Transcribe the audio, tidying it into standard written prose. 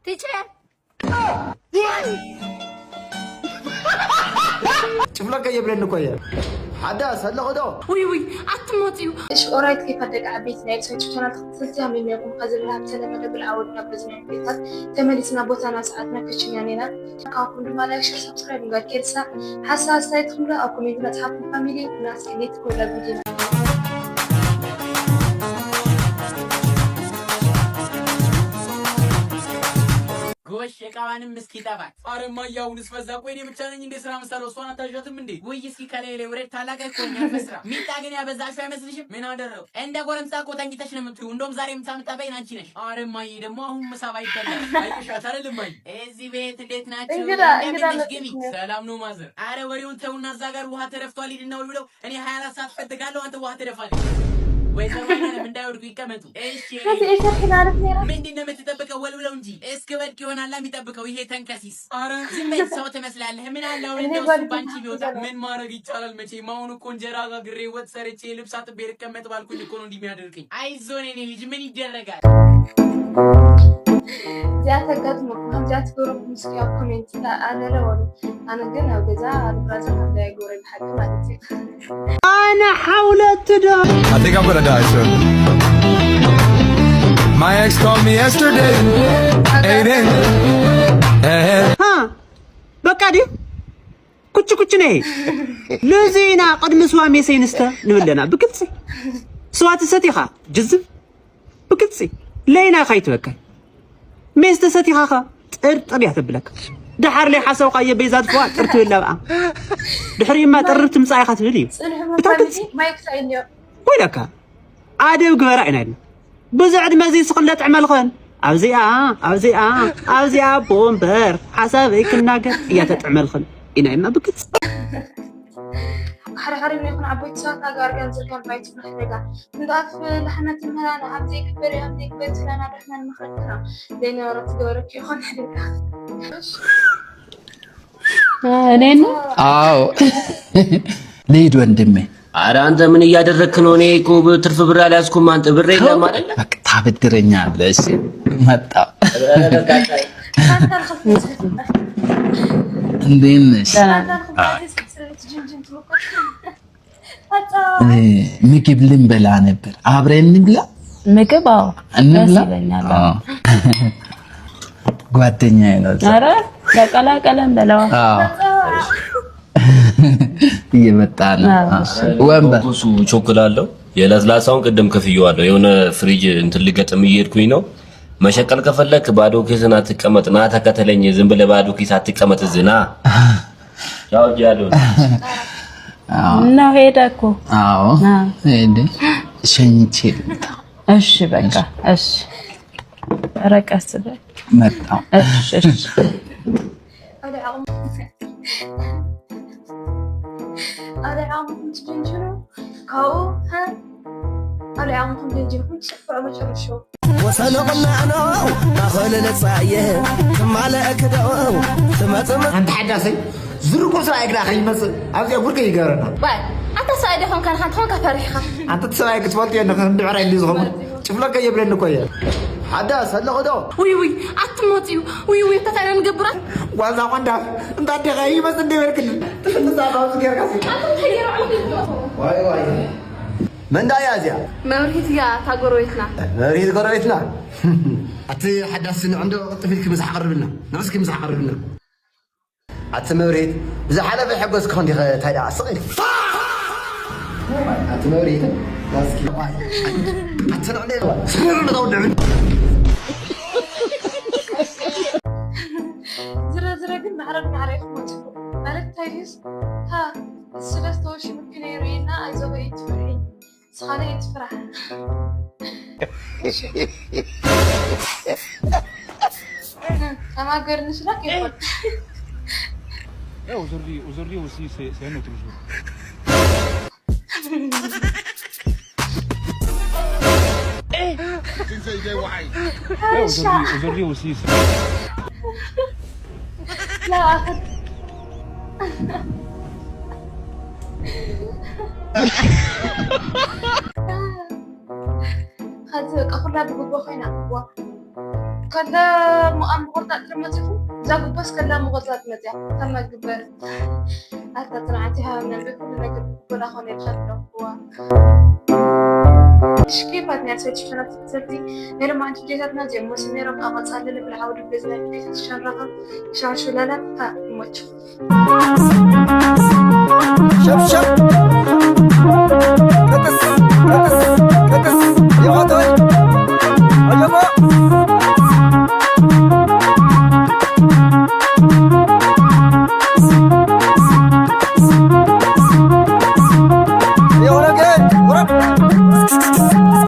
تيتشر شوف لك يبلن كويا حداس هلا غدو وي اتموتيو ايش قريت كيف هدك عبيت نايل سويت شفتنا تخصصتها من يوم قزل لها بسنة مدى بالعود نبزنا بيتات تملسنا بوتانا ساعتنا كتشنيانينا كاكم بما لا يشير سبسكرايب نقول كيرسا حساس تايتكم لا أكم يبنى تحبوا فاميلي وناس كنيت كل الفيديو ጎሽ የቃዋንም እስኪ ጠፋት አረማ ያውንስ ፈዛ ቆይ እኔ ብቻ ነኝ እንደ ስራ መሰለው ሷን አታዣትም እንዴ ወይ እስኪ ከላይ ላይ ወሬ ታላቀ ቆኛ መስራ ሚጣ ግን ያበዛሽው አይመስልሽም ምን አደረው እንደ ጎረምሳ እኮ ተንግተሽ ነው የምትዩ እንደውም ዛሬ ምሳ ምታበይን አንቺ ነሽ አረማዬ ደግሞ አሁን ምሳ ባይበላል አይሻ ታረልማይ እዚህ ቤት እንዴት ናችሁ እንደምን ግቢ ሰላም ነው ማዘር አረ ወሬውን ተውና እዛ ጋር ውሃ ተረፍቷል ሂድና ብለው እኔ 24 ሰዓት ፈልጋለሁ አንተ ውሃ ተረፋለህ ወይዘሮና እንዳይወድቁ ይቀመጡ እሺ እሺ ሐናለት ነራ ምንድነው የምትጠብቀው ወልውለው እንጂ እስከ ወድቅ ይሆናል የሚጠብቀው ይሄ ተንከሲስ አረ ዝም በል ሰው ትመስላለህ ምን አለው እንደው ባንቺ ቢወጣ ምን ማድረግ ይቻላል መቼ ማሁን እኮ እንጀራ ጋግሬ ወጥ ሰርቼ ልብስ አጥቤ ልቀመጥ ባልኩኝ እኮ ነው እንደሚያደርገኝ አይዞን እኔ ልጅ ምን ይደረጋል ዛታ ጋት ነው ዛት ጎረብ ምስኪ ኮሜንት አደረው انا ግን ያው ገዛ አልብራዛ እንዳይጎረ ሐቅ ማለት انا حاولت I think I'm gonna die soon. My ex called me yesterday. Aiden. በቃ ዲ ኩች ነይ ለዚና ቀድም ስዋሜ ሰይንስተ ንብለና ብቅልጽ ስዋት ሰቲኻ ጅዝብ ብቅልጽ ለይና ኻይት በቃ ሜስተ ሰቲኻ ጥርጥር ያተብለክ دحر لي حسوق يا بيزات فوق طرت ولا بقى دحري ما طرت مصاي خاتلي ما يكساينيو ويلك عادي غبر عيننا بزعد ما زي سقلت عملخن ابزيا بومبر حسابك الناقر يا تتعملخن انا ما بكت حرحري من يكون عبيت ساعات أقار جنزل كان بايت مخرجة نضاف لحنا تمهلنا عبديك بيت لنا رحنا المخرجة لين ورت دورك يخون حركة እኔን አዎ ልሂድ ወንድሜ ኧረ አንተ ምን እያደረክ ነው እኔ እኮ ትርፍ ብር አልያዝኩም አንተ ብር የለም አይደል በቃ ታበድረኛለህ እሺ መጣሁ እንዴት ነሽ ምግብ ልንበላ ነበር አብረን እንብላ ምግብ አዎ እንብላ ጓደኛዬ ነው ኧረ ለቀላቀለን በለው እየመጣ ነው ወንበር ቁሱ ቾኮላለሁ የለስላሳውን ቅድም ከፍየዋለሁ የሆነ ፍሪጅ እንትን ልገጥም እየሄድኩኝ ነው መሸቀል ከፈለክ ባዶ ኪስን አትቀመጥ ና ተከተለኝ ዝም ብለህ ባዶ ኪስ አትቀመጥ ዝና ያው ያለው ነው ሄደኩ አዎ ሄደ ሸኝቼ እሺ በቃ እሺ ረቀስ በል መጣሁ እሺ أنا عمكم تجنجنوا كاو ها أنا عمكم تجنجنوا شوفوا ما شو وسنقنا أنا ما خلنا صايه ثم على أكدو ثم أنت حدثي زرقوا سايق لا خي مس أبغى أقول كي يقارنا باي أنت سايدهم كان هون كفريحة أنت تسايق تفضي أنك ندعر عندي زغم شوف لك يبلن كويا حداس هلا غدو وي اتموتيو وي تتعلم نقبرات وازا قندا انت عندي غاي بس ندي وركن تساقوا صغير كاسي واي من دا يا زيا موريت يا تاغرويتنا مريض قرويتنا أتي حداس عنده طفلك مسح قربنا نفسك مسح قربنا أتي مريض إذا حدا بيحبس كوندي تايدا صغير أتي مريض نفسك أتي عليه صغير نضوع زرا قد معرف موتكم مالك تايريس ها السلسة ممكن يرينا عايزة يتفرحي صحانة يتفرح أما قرنش لك يقول وزري وسيسي سينو تلجو وزري وسيسي لا أخذ خذ أخذ بقبة خينا كلا مؤمن قرطات المسيح زاق بس كلا مغزات مسيح كما جبر حتى طلعتها من بكل نقدر ولا خوني تخلوا هو كيفات ناس تشتغل تسدي غير ما أنت جيت تنازع مسميرهم أغص على اللي بالعود بزنا في تشرفهم شو لا لا مش